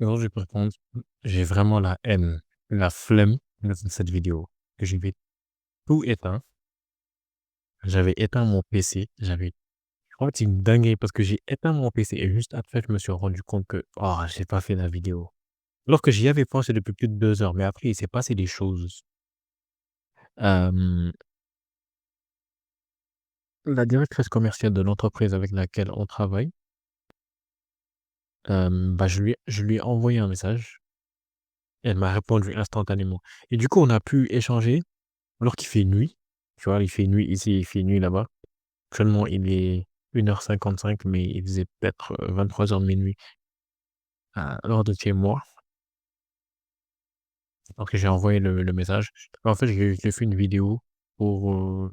Aujourd'hui, par contre, j'ai vraiment la haine, la flemme de faire cette vidéo. Que j'avais tout éteint. J'avais éteint mon PC. En fait, c'est une dinguerie parce que j'ai éteint mon PC et juste après, je me suis rendu compte que, oh, j'ai pas fait la vidéo. Alors que j'y avais pensé depuis plus de 2 heures, mais après, il s'est passé des choses. Euh, la directrice commerciale de l'entreprise avec laquelle on travaille, bah, je lui ai envoyé un message. Elle m'a répondu instantanément. Et du coup, on a pu échanger alors qu'il fait nuit. Tu vois, il fait nuit ici, il fait nuit là-bas. Actuellement, il est 1h55, mais il faisait peut-être 23 heures de minuit à l'heure de chez moi. Donc, j'ai envoyé le message. En fait, j'ai fait une vidéo pour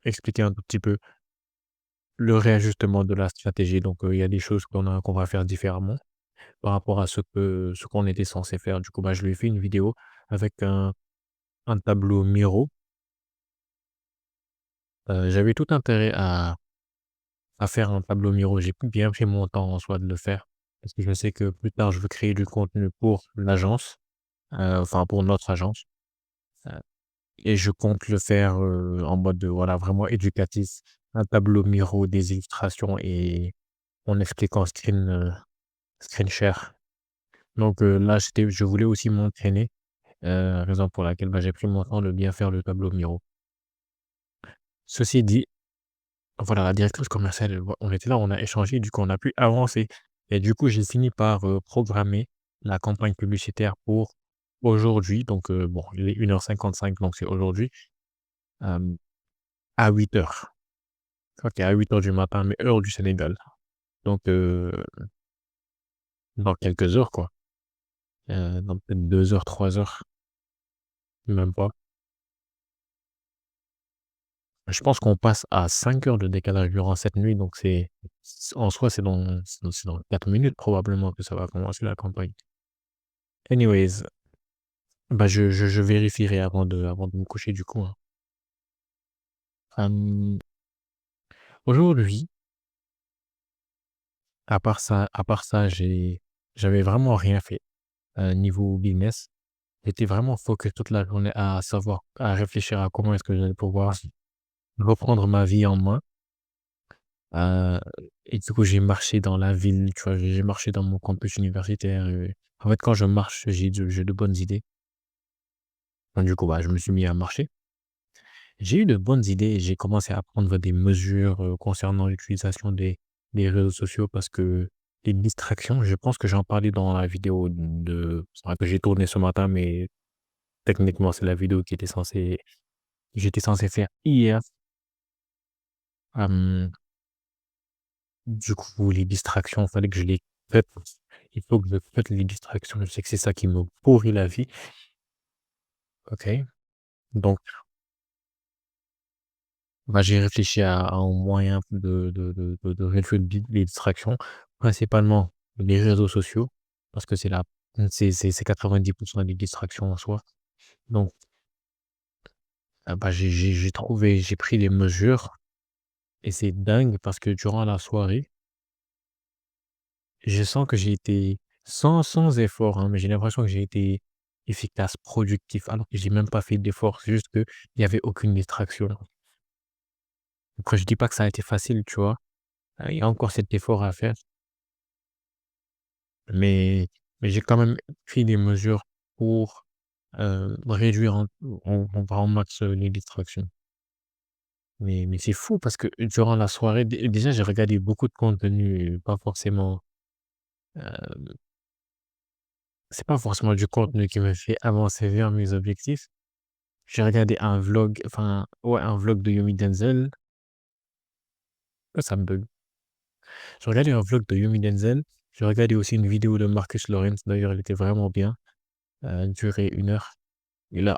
expliquer un tout petit peu le réajustement de la stratégie. Donc, il y a des choses qu'on va faire différemment par rapport à ce qu'on était censé faire. Du coup, bah, je lui ai fait une vidéo avec un tableau Miro. J'avais tout intérêt à faire un tableau Miro. J'ai bien pris mon temps en soi de le faire parce que je sais que plus tard, je veux créer du contenu pour l'agence, enfin pour notre agence, heu et je compte le faire, en mode, voilà, vraiment éducatif. Un tableau Miro, des illustrations et en expliquant screen share. Donc là, je voulais aussi m'entraîner, raison pour laquelle, bah, j'ai pris mon temps de bien faire le tableau Miro. Ceci dit, voilà, la directrice commerciale, on était là, on a échangé, du coup, on a pu avancer et du coup, j'ai fini par, programmer la campagne publicitaire pour aujourd'hui. Donc, bon, il est 1h55, donc c'est aujourd'hui, hem, à 8 heures. OK, à 8 heures du matin, mais heure du Sénégal. Donc, dans quelques heures, quoi, dans peut-être 2 heures, 3 heures, même pas. Je pense qu'on passe à 5 heures de décalage durant cette nuit, donc en soi, c'est dans 4 minutes probablement que ça va commencer la campagne. Anyways, bah, je vérifierai avant de me coucher du coup, hein. Hem, aujourd'hui, à part ça, j'avais vraiment rien fait, niveau business. J'étais vraiment focus toute la journée à réfléchir à comment est-ce que j'allais pouvoir reprendre ma vie en main, heu et du coup, j'ai marché dans la ville, tu vois? J'ai marché dans mon campus universitaire, en fait, quand je marche, j'ai de bonnes idées. Donc du coup, bah, je me suis mis à marcher. J'ai eu de bonnes idées et j'ai commencé à prendre des mesures, concernant l'utilisation des réseaux sociaux parce que les distractions, je pense que j'en parlais dans la vidéo enfin, que j'ai tournée ce matin, mais techniquement, c'est la vidéo que j'étais censé faire hier. Hem, du coup, les distractions, il fallait que je les fasse. Il faut que je fasse les distractions. Je sais que c'est ça qui me pourrit la vie. OK. Donc, bah, j'ai réfléchi à un moyen de réduire les distractions, principalement les réseaux sociaux, parce que c'est 90 des distractions en soi. Donc, bah, j'ai pris des mesures et c'est dingue parce que durant la soirée, je sens que j'ai été sans effort, hein, mais j'ai l'impression que j'ai été efficace, productif, alors que j'ai même pas fait d'effort. C'est juste qu'il y avait aucune distraction. Après, je dis pas que ça a été facile, tu vois? Il y a encore cet effort à faire. Mais j'ai quand même pris des mesures pour, réduire en grand max, les distractions. Mais c'est fou parce que durant la soirée, déjà, j'ai regardé beaucoup de contenu, pas forcément, heu, c'est pas forcément du contenu qui me fait avancer vers mes objectifs. J'ai regardé un vlog, enfin, ouais, un vlog de Yomi Denzel. Ça me bug. J'ai regardé un vlog de Yomi Denzel. J'ai regardé aussi une vidéo de Marcus Lawrence, d'ailleurs, elle était vraiment bien, elle durait 1 heure. Il a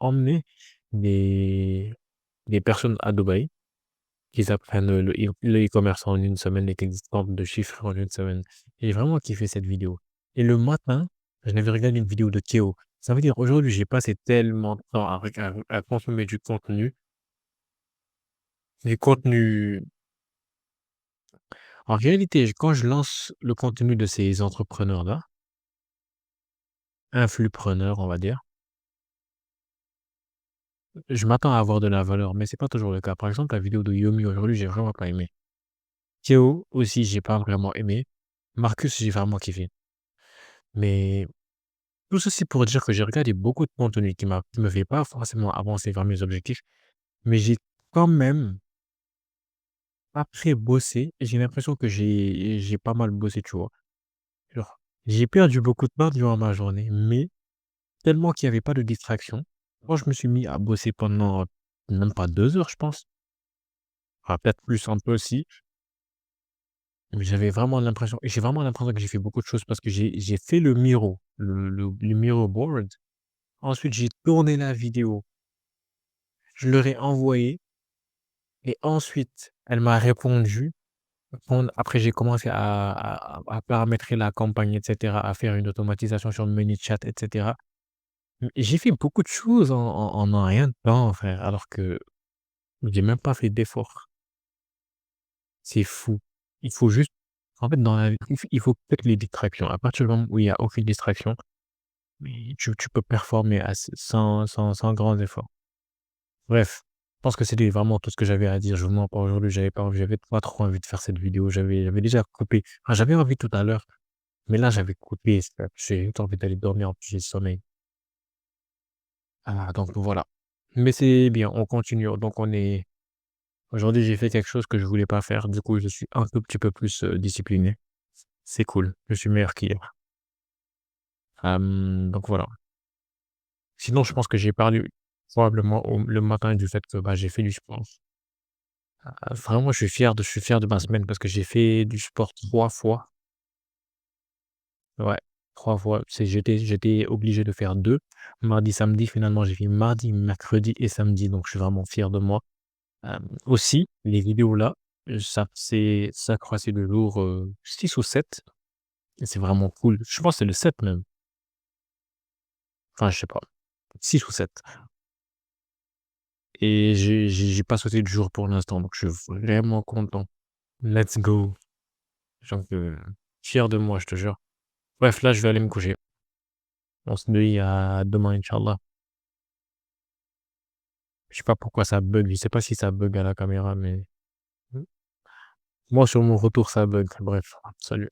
emmené des personnes à Dubaï qui apprennent le e-commerce en une semaine, les techniques de chiffres en une semaine. J'ai vraiment kiffé cette vidéo et le matin, je n'avais regardé une vidéo de Théo. Ça veut dire aujourd'hui, j'ai passé tellement de temps à consommer du contenu En réalité, quand je lance le contenu de ces entrepreneurs-là, influpreneurs, on va dire, je m'attends à avoir de la valeur, mais c'est pas toujours le cas. Par exemple, la vidéo de Yomi aujourd'hui, j'ai vraiment pas aimé. Théo aussi, j'ai pas vraiment aimé. Marcus, j'ai vraiment kiffé. Mais tout ceci pour dire que j'ai regardé beaucoup de contenu qui me fait pas forcément avancer vers mes objectifs, mais j'ai quand même après bossé, j'ai l'impression que j'ai pas mal bossé, tu vois? Genre, j'ai perdu beaucoup de temps durant ma journée, mais tellement qu'il y avait pas de distraction, quand je me suis mis à bosser pendant même pas 2 heures, je pense, enfin peut-être plus un peu aussi, mais j'ai vraiment l'impression que j'ai fait beaucoup de choses parce que j'ai fait le Miro, le Miro board. Ensuite, j'ai tourné la vidéo, je leur ai envoyé et ensuite elle m'a répondu. Après j'ai commencé à paramétrer la campagne et cetera, à faire une automatisation sur le menu chat et cetera. J'ai fait beaucoup de choses en un rien de temps, frère, alors que j'ai même pas fait d'effort. C'est fou. Il faut juste en fait, dans la vie, il faut peut-être les distractions. À partir du moment où il y a aucune distraction, mais tu peux performer sans grands efforts. Bref, je pense que c'était vraiment tout ce que j'avais à dire. Je vous mens pas aujourd'hui, j'avais pas trop envie de faire cette vidéo. J'avais déjà coupé. Enfin, j'avais envie tout à l'heure, mais là, j'avais coupé. J'ai juste envie d'aller dormir, en plus j'ai le sommeil. Ah, donc voilà. Mais c'est bien, on continue. Donc on est aujourd'hui, j'ai fait quelque chose que je voulais pas faire. Du coup, je suis un tout petit peu plus, discipliné. C'est cool. Je suis meilleur qu'hier. Donc voilà. Sinon, je pense que j'ai parlé probablement le matin du fait que, bah, j'ai fait du sport. Vraiment, je suis fier de ma semaine parce que j'ai fait du sport 3 fois. Ouais, 3 fois. J'étais obligé de faire 2 mardi, samedi. Finalement, j'ai fait mardi, mercredi et samedi, donc je suis vraiment fier de moi. Aussi, les vidéos là, ça croit c'est le jour, 6 ou 7 et c'est vraiment cool. Je pense que c'est le 7 même. Enfin, je sais pas, 6 ou 7 et j'ai pas sauté de jour pour l'instant, donc je suis vraiment content. Let's go. Donc, fier de moi, je te jure. Bref, là, je vais aller me coucher. On se dit à demain, inch'Allah. Je sais pas pourquoi ça bug. Je sais pas si ça bug à la caméra, mais moi, sur mon retour, ça bug. Bref, salut.